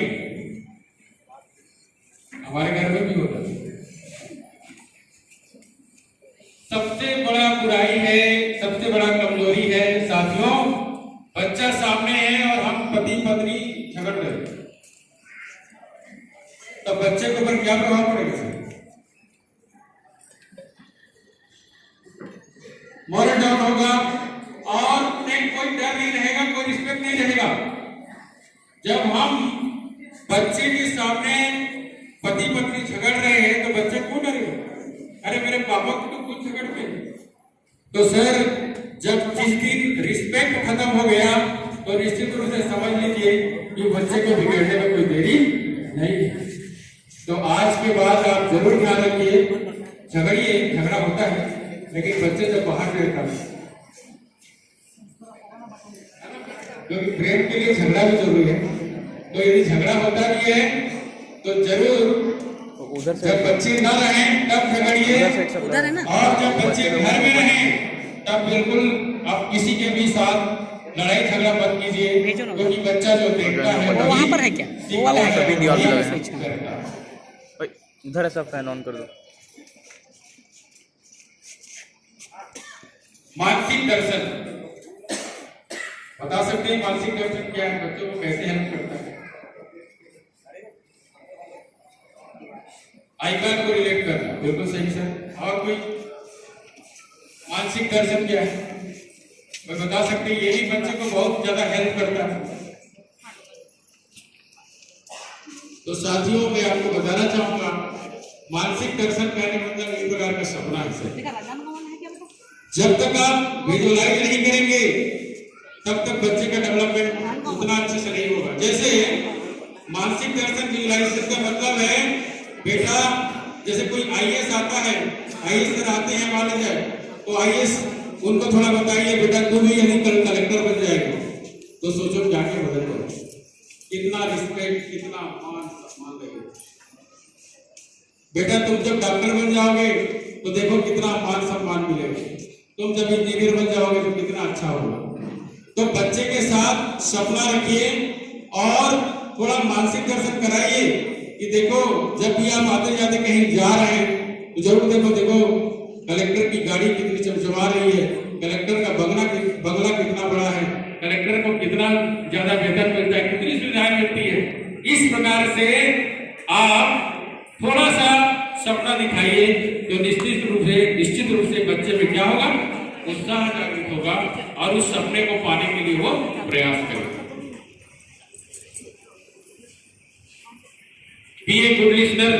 Speaker 1: हमारे घर में भी होता है। सबसे बड़ा बुराई है, सबसे बड़ा कमजोरी है साथियों, बच्चा सामने है और हम पति पत्नी झगड़ रहे हैं, तो बच्चे के ऊपर क्या प्रभाव पड़ेगा? मॉरल डाउन होगा और कोई डर नहीं रहेगा, कोई रिस्पेक्ट नहीं रहेगा। जब हम बच्चे के सामने पति पत्नी झगड़ रहे हैं तो बच्चे क्यों डरेगा? अरे मेरे पापा को तो खुद झगड़ते हैं। तो सर जब जिस दिन रिस्पेक्ट खत्म हो गया, तो निश्चित रूप से समझ लीजिए कि बच्चे को बिगड़ने में कोई देरी नहीं है। तो आज के बाद आप जरूर ध्यान रखिए, झगड़ा होता है, लेकिन बच्चे जब बाहर रहता है, क्योंकि प्रेम के लिए झगड़ा भी जरूरी है। तो यदि झगड़ा होता भी है तो जरूर
Speaker 2: उधर से
Speaker 1: जब बच्चे न रहें तब झगड़िए,
Speaker 2: उधर है ना,
Speaker 1: और जब बच्चे घर में रहें तब बिल्कुल आप किसी के भी साथ लड़ाई झगड़ा मत कीजिए, क्योंकि बच्चा जो देखता है
Speaker 2: वो वहाँ पर है क्या? वो वाला है
Speaker 1: सीखता
Speaker 2: सभी दीवार पे लगा है।
Speaker 1: करता है।
Speaker 4: भाई उधर ऐसा फैन ऑन कर दो।
Speaker 1: मानसिक दर्शन बता सकते हैं, मानसिक दर्शन क्या है, बच्चों को कैसे हेल्प करता है? आईपैड को रिलेट करना, बिल्कुल सही सर। और कोई मानसिक दर्शन क्या है, कोई बता सकते हैं? ये भी बच्चे को बहुत ज्यादा हेल्प करता है। तो साथियों, मैं आपको बताना चाहूंगा, मानसिक दर्शन कहने का मतलब एक प्रकार का सपना है सर। जब तक आप विजुअलाइज नहीं करेंगे तब तक बच्चे का डेवलपमेंट उतना अच्छे से नहीं होगा। जैसे मानसिक दर्शन विजुअलाइजेशन का मतलब है, बेटा जैसे कोई आईएएस आता है, आईएएस सर आते हैं मान लीजिए, तो आईएएस उनको थोड़ा बताइए, बेटा तू भी यदि कल कलेक्टर बन जाएगा तो सोचो क्या क्या बदल जाएगा, कितना रिस्पेक्ट, कितना मान सम्मान लगेगा। बेटा तुम जब डॉक्टर बन जाओगे तो देखो कितना मान सम्मान मिलेगा, तुम जब इंजीनियर बन जाओगे तो कितना अच्छा होगा। तो बच्चे के साथ सपना रखिए और थोड़ा मानसिक दर्शन कराइए कि देखो जब भी आप आते जाते कहीं जा रहे हैं तो जरूर देखो कलेक्टर की गाड़ी कितनी चमचमा रही है, कलेक्टर का बंगला कितना बड़ा है, कलेक्टर को कितना ज्यादा वेतन मिलता है, कितनी सुविधाएं मिलती है। इस प्रकार से आप थोड़ा सा सपना दिखाइए तो निश्चित रूप से बच्चे में क्या होगा, उत्साह जागृत होगा और उस सपने को पाने के लिए वो प्रयास करेगा। बी ए गुड लिसनर,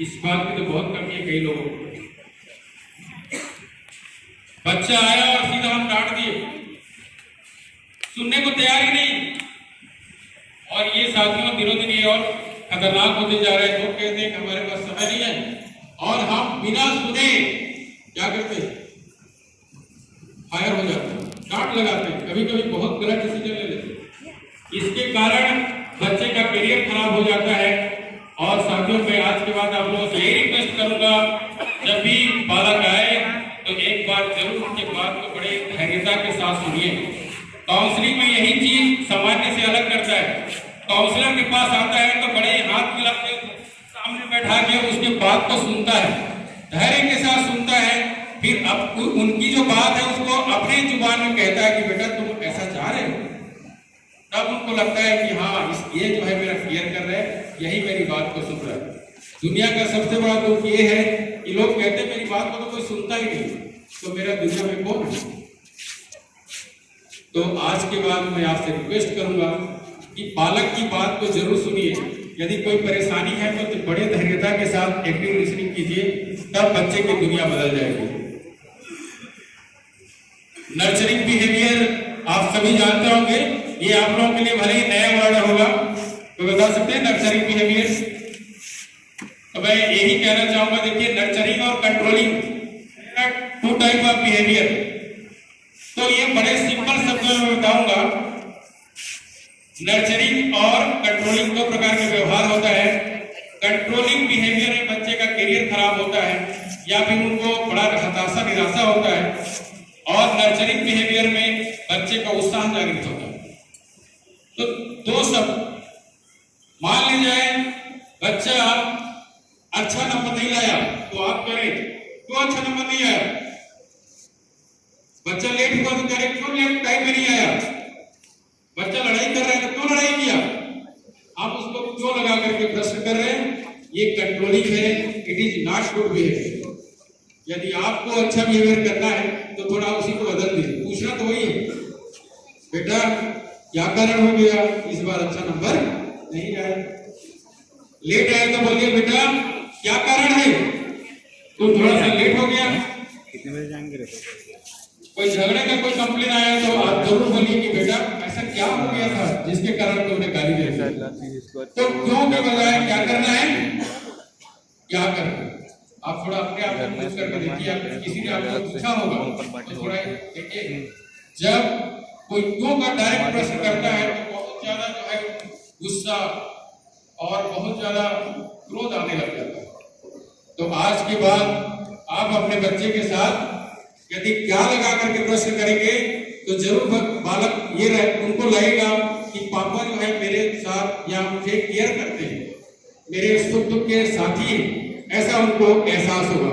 Speaker 1: इस बात की तो बहुत कमी है कई लोगों को। बच्चा आया और सीधा हम डांट दिए, सुनने को तैयार ही नहीं। और ये साथियों दिनों दिन ये और खतरनाक होते जा रहे हैं। लोग कहते हैं कि हमारे पास समय नहीं है और हम बिना सुने क्या करते हैं, फायर हो जाते हैं, डांट लगाते हैं, कभी कभी बहुत गलत डिसीजन ले लेते हैं। इसके कारण बच्चे का करियर खराब हो जाता है। और साथियों, मैं आज के बाद आप लोगों से यही रिक्वेस्ट करूंगा, जब भी बालक आए तो एक बार जरूर उनके बात को बड़े धैर्यता के साथ सुनिए। काउंसलिंग में यही चीज सामान्य से अलग करता है। काउंसलर के पास आता है तो बड़े हाथ मिला के सामने बैठा के उसके बात को सुनता है, धैर्य के साथ सुनता है, फिर अब उनकी जो बात है उसको अपने जुबान में कहता है कि बेटा तुम ऐसा चाह रहे हो। तब उनको लगता है कि हाँ, ये जो है मेरा केयर कर रहा है, यही मेरी बात को सुन रहा है। दुनिया का सबसे बड़ा दुख ये है कि लोग कहते हैं मेरी बात को तो कोई सुनता ही नहीं, तो मेरा दुनिया में कौन है। तो आज के बाद मैं आपसे रिक्वेस्ट करूंगा कि बालक की बात को जरूर सुनिए। यदि कोई परेशानी है तो बड़े धैर्यता के साथ एक्टिव लिसनिंग कीजिए, तब बच्चे की दुनिया बदल जाएगी। नर्चरिंग बिहेवियर आप सभी जानते होंगे, ये आप लोगों के लिए भले ही नया वर्ड होगा, तो बता सकते हैं नर्चरिंग बिहेवियर। तो मैं यही कहना चाहूंगा, देखिए नर्चरिंग और controlling, two type of behaviour. तो ये बड़े सिंपल शब्दों में बताऊंगा, नर्चरिंग और कंट्रोलिंग दो प्रकार के व्यवहार होता है। कंट्रोलिंग बिहेवियर में बच्चे का करियर खराब होता है या फिर उनको बड़ा हताशा निराशा होता है, और नर्चरिंग बिहेवियर में बच्चे का उत्साह जागृत होता है। तो दो शब्द, मान लीजिए बच्चा अच्छा नंबर नहीं लाया तो आप करें क्यों अच्छा नंबर नहीं आया, बच्चा लेट हुआ तो करें क्यों लेट टाइम में नहीं आया, बच्चा लड़ाई कर रहा है तो क्यों लड़ाई किया, आप उसको क्यों लगा करके प्रश्न कर रहे हैं। ये कंट्रोलिंग है, it is not good behaviour. यदि आपको अच्छा बिहेवियर करना है तो थोड़ा उसी को बदल दीजिए। पूछना तो वही है, बेटा क्या कारण हो गया इस बार अच्छा नंबर नहीं आया। लेट आया तो बोलिए बेटा क्या कारण है, तो थोड़ा सा लेट हो गया।
Speaker 4: कितने बजे जाएंगे?
Speaker 1: कोई झगड़े का कोई कंप्लेन आया तो आप जरूर बोलिए कि बेटा ऐसा क्या हो गया था जिसके कारण तुमने गाली दे दी?
Speaker 4: इसको
Speaker 1: तो क्यों के बजाय क्या करना है, क्या करना है? आप थोड़ा अपने आप को पूछ करके देखिए, आप किसी ने आपको पूछा होगा तो थोड़ा देखिए, जब कोई क्यों का डायरेक्ट प्रश्न करता है तो बहुत ज्यादा जो है गुस्सा और बहुत ज्यादा क्रोध आने लग जाता है। तो आज के बाद आप अपने बच्चे के साथ यदि क्या लगा करके प्रश्न करेंगे तो जरूर बालक ये उनको लगेगा कि पापा जो है मेरे साथ या मुझे केयर करते हैं, मेरे सुख दुख के साथी हैं, ऐसा उनको एहसास होगा।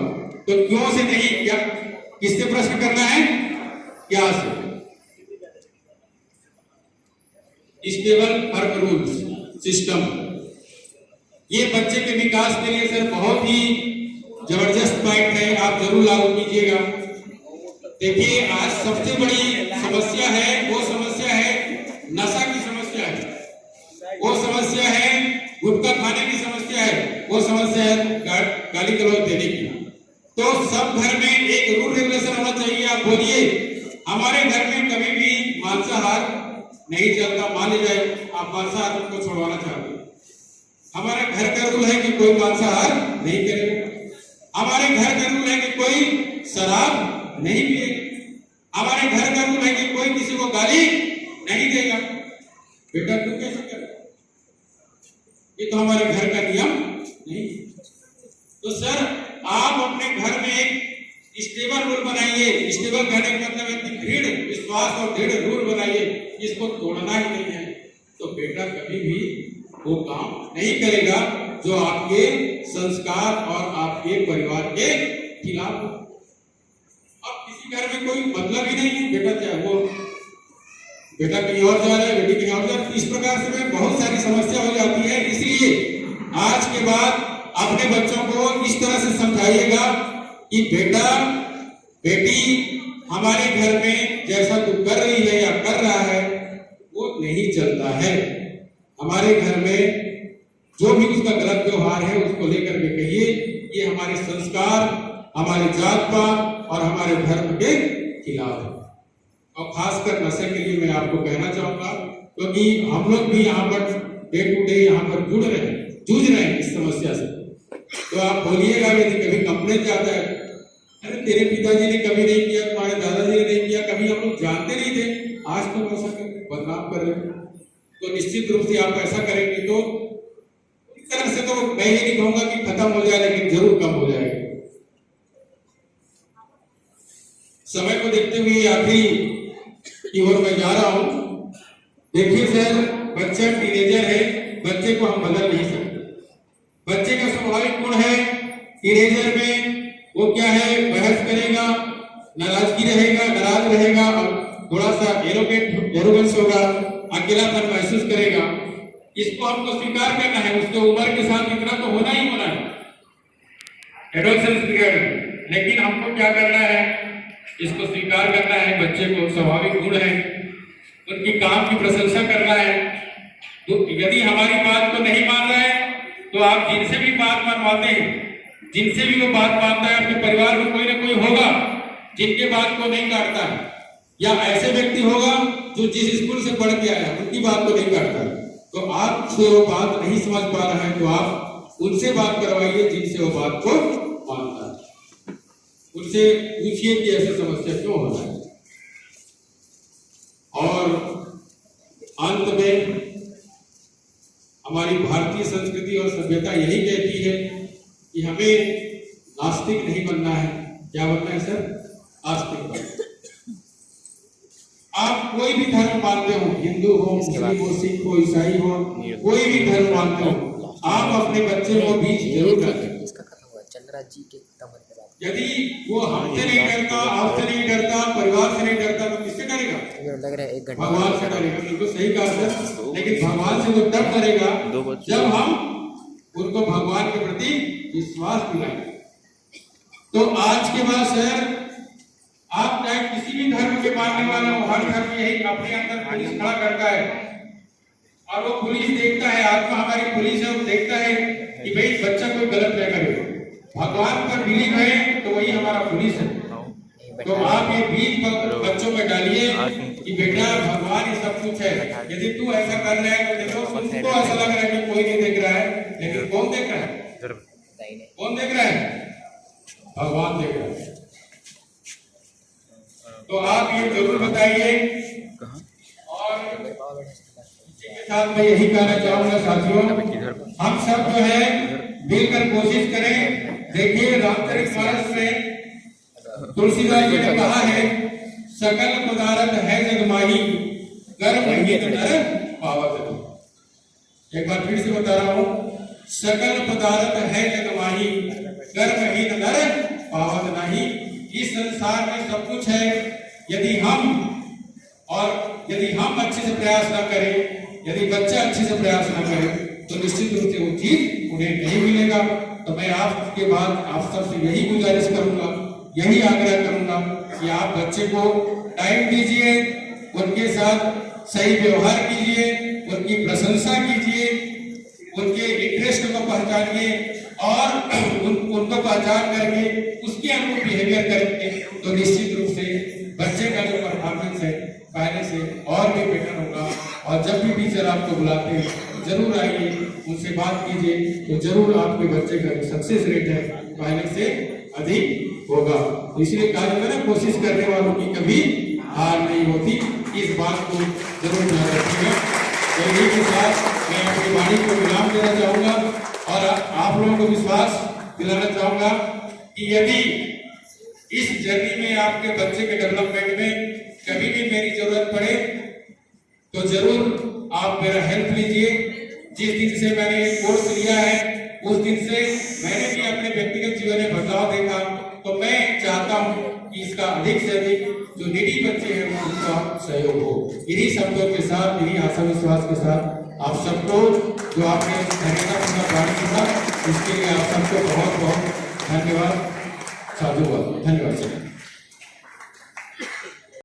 Speaker 1: तो क्यों से नहीं, क्या किससे प्रश्न करना है, क्या से। स्टेबल वर्क रूल्स सिस्टम, ये बच्चे के विकास के लिए सर बहुत ही जबरदस्त पॉइंट है, आप जरूर लागू कीजिएगा। देखिए आज सबसे बड़ी समस्या है, वो समस्या है नशा की समस्या है, वो समस्या है गुटखा खाने की समस्या है, वो समस्या है गाली गलौज देने की। तो सब घर में एक रूल रेगुलेशन होना चाहिए। आप बोलिए हमारे घर में कभी भी मांसाहार नहीं चलता, मान लीजिए आप मांसाहार को छुड़वाना चाहते हैं, हमारे घर का रूल है कि कोई मांसाहार नहीं करेगा, हमारे घर का रूल है कि कोई शराब नहीं पिएगा, हमारे घर का रूल है कि कोई किसी को गाली नहीं देगा। बेटा तू कैसे कर, ये तो हमारे घर का नियम नहीं। तो सर आप अपने घर में एक स्टेबल रूल बनाइए। स्टेबल कहने का मतलब है दृढ़ विश्वास और दृढ़ रूल बनाइए, इसको तोड़ना ही नहीं है। तो बेटा कभी भी वो काम नहीं करेगा जो आपके संस्कार और आपके परिवार के खिलाफ हो। अब किसी घर में कोई मतलब ही नहीं है, बेटा चाहे वो बेटा कहीं और जा रहा है, बेटी कहीं और जा रही है, इस प्रकार से में बहुत सारी समस्या हो जाती है। इसलिए आज के बाद अपने बच्चों को इस तरह से समझाइएगा कि बेटा बेटी हमारे घर में जैसा तू कर रही है या कर रहा है वो नहीं चलता है। हमारे घर में जो भी उसका गलत व्यवहार है उसको लेकर के कहिए, ये हमारे संस्कार, हमारे जात पात और हमारे धर्म के खिलाफ है। और खासकर नशे के लिए मैं आपको कहना चाहूंगा, क्योंकि हम लोग भी यहाँ पर डे टू डे यहाँ पर जूझ रहे हैं इस समस्या से। तो आप बोलिएगा यदि कभी कंप्लेंट जाता है, अरे तेरे पिताजी ने कभी नहीं किया, तुम्हारे दादाजी ने नहीं किया, कभी हम लोग जानते नहीं थे, आज तो ऐसा बदनाम कर रहे हैं, तो निश्चित रूप से आप ऐसा करेंगे तो इस तरह से तो मैं ये नहीं कहूंगा कि खत्म हो जाए, लेकिन जरूर कम हो जाएगा। समय को देखते हुए आखिरी की ओर मैं जा रहा हूं। देखिए सर, बच्चा टीनेजर है, बच्चे को हम बदल नहीं सकते। बच्चे का स्वाभाविक गुण है टीनेजर में वो क्या है, बहस करेगा, नाराजगी रहेगा, नाराज रहेगा और थोड़ा सा एरोगेंस होगा, अकेलापन महसूस करेगा। इसको हमको स्वीकार करना है, उसके उम्र के साथ इतना तो होना ही होना है एडोलेसेंस पीरियड में। लेकिन हमको क्या करना है, इसको स्वीकार करना है, बच्चे को स्वाभाविक गुण है, उनकी काम की प्रशंसा करना है। तो यदि हमारी बात को नहीं मान रहा है तो आप जिनसे भी बात मनवाते हैं, जिनसे भी वो बात मानता है, अपने परिवार में कोई ना कोई होगा जिनके बात को नहीं काटता है, या ऐसे व्यक्ति होगा जो जिस स्कूल से पढ़ के आया उनकी बात को नहीं काटता है। तो आपसे वो बात नहीं समझ पा रहे हैं तो आप उनसे बात करवाइए जिनसे वो बात को मानता है, उनसे पूछिए कि ऐसी समस्या क्यों हो रहा है। और अंत में हमारी भारतीय संस्कृति और सभ्यता यही कहती है कि हमें नास्तिक नहीं बनना है। क्या बनना है सर? आस्तिक बनना। आप कोई भी धर्म मानते हो, हिंदू हो, मुस्लिम हो, सिख हो, ईसाई हो, कोई भी धर्म मानते हो, आप अपने बच्चे को बीच जरूर करें।
Speaker 2: चंद्रराज जी के खत्म होने के बाद
Speaker 1: यदि वो हमसे नहीं डरता, आपसे नहीं डरता, परिवार से नहीं डरता तो किससे डरेगा?
Speaker 2: लग रहा है 1 घंटा
Speaker 1: भगवान से डरेगा। बिल्कुल सही कहा सर। लेकिन भगवान से वो तब डरेगा जब हम उनको भगवान के प्रति विश्वास दिलाएंगे। तो आज के बाद सर, आप चाहे किसी भी धर्म के मानने वाला हो, हर धर्म यही अपने अंदर पुलिस खड़ा करता है और वो पुलिस देखता है, आत्मा हमारी पुलिस है, वो देखता है कि भाई बच्चा कोई गलत न करे। भगवान पर बिलीव है तो वही हमारा पुलिस है। तो आप ये बीज बच्चों में डालिए कि बेटा भगवान ही सब कुछ है। यदि तू ऐसा कर रहा है तो देखो तुमको ऐसा लग रहा है कि कोई नहीं देख रहा है, लेकिन कौन देख रहा है?
Speaker 2: दाहिने
Speaker 1: कौन देख रहा है? भगवान देख रहा है। तो आप ये जरूर बताइए। और इसी के साथ मैं यही कहना चाहूंगा साथियों, हम सब जो है मिलकर कोशिश करें। देखिए रामचरितमानस में तुलसीदास जी ने कहा है, सकल पदार्थ है जग माही, कर्म ही नर पावत नहीं। एक बार फिर से बता रहा हूं, सकल पदार्थ है जग माही, कर्म ही नर पावत नहीं। इस संसार में सब कुछ है, यदि हम अच्छे से प्रयास ना करें, यदि बच्चा अच्छे से प्रयास ना करे, तो निश्चित रूप से वो चीज उन्हें नहीं मिलेगा। तो मैं आपके बाद आप सबसे यही गुजारिश करूंगा, यही आग्रह करूंगा कि आप बच्चे को टाइम दीजिए, उनके साथ सही व्यवहार कीजिए, उनकी प्रशंसा कीजिए, उनके इंटरेस्ट को पहचानिए और उनको पहचान करके उसके अनुरूप बिहेवियर करेंगे तो निश्चित रूप से बच्चे का जो परफॉर्मेंस है पहले से और भी बेटर होगा। और जब भी टीचर आपको बुलाते हैं जरूर आइए, उनसे बात कीजिए, तो जरूर आपके बच्चे का जो सक्सेस रेट है पहले से अधिक होगा। तो इसलिए कहा जाता है ना, कोशिश करने वालों की कभी हार नहीं होती। इस बात को जरूर ध्यान रखिएगा। तो इन्हीं के साथ मैं अपनी वाणी को विराम देना चाहूंगा और आप लोगों को विश्वास दिलाना चाहूंगा कि यदि इस जर्नी में आपके बच्चे के डेवलपमेंट में कभी भी मेरी जरूरत पड़े तो जरूर आप मेरा हेल्प लीजिए। जिस दिन से मैंने ये कोर्स लिया है उस दिन से मैंने भी अपने व्यक्तिगत जीवन में बदलाव देखा। तो मैं चाहता हूं कि इसका अधिक से अधिक जो नीडी बच्चे हैं उनका सहयोग हो। इन्हीं शब्दों के साथ, इन्हीं आशा विश्वास के साथ आप सबको जो आपने धन्यवाद पानी किया इसके लिए आप सबको बहुत बहुत धन्यवाद। साधुवाद। धन्यवाद सर।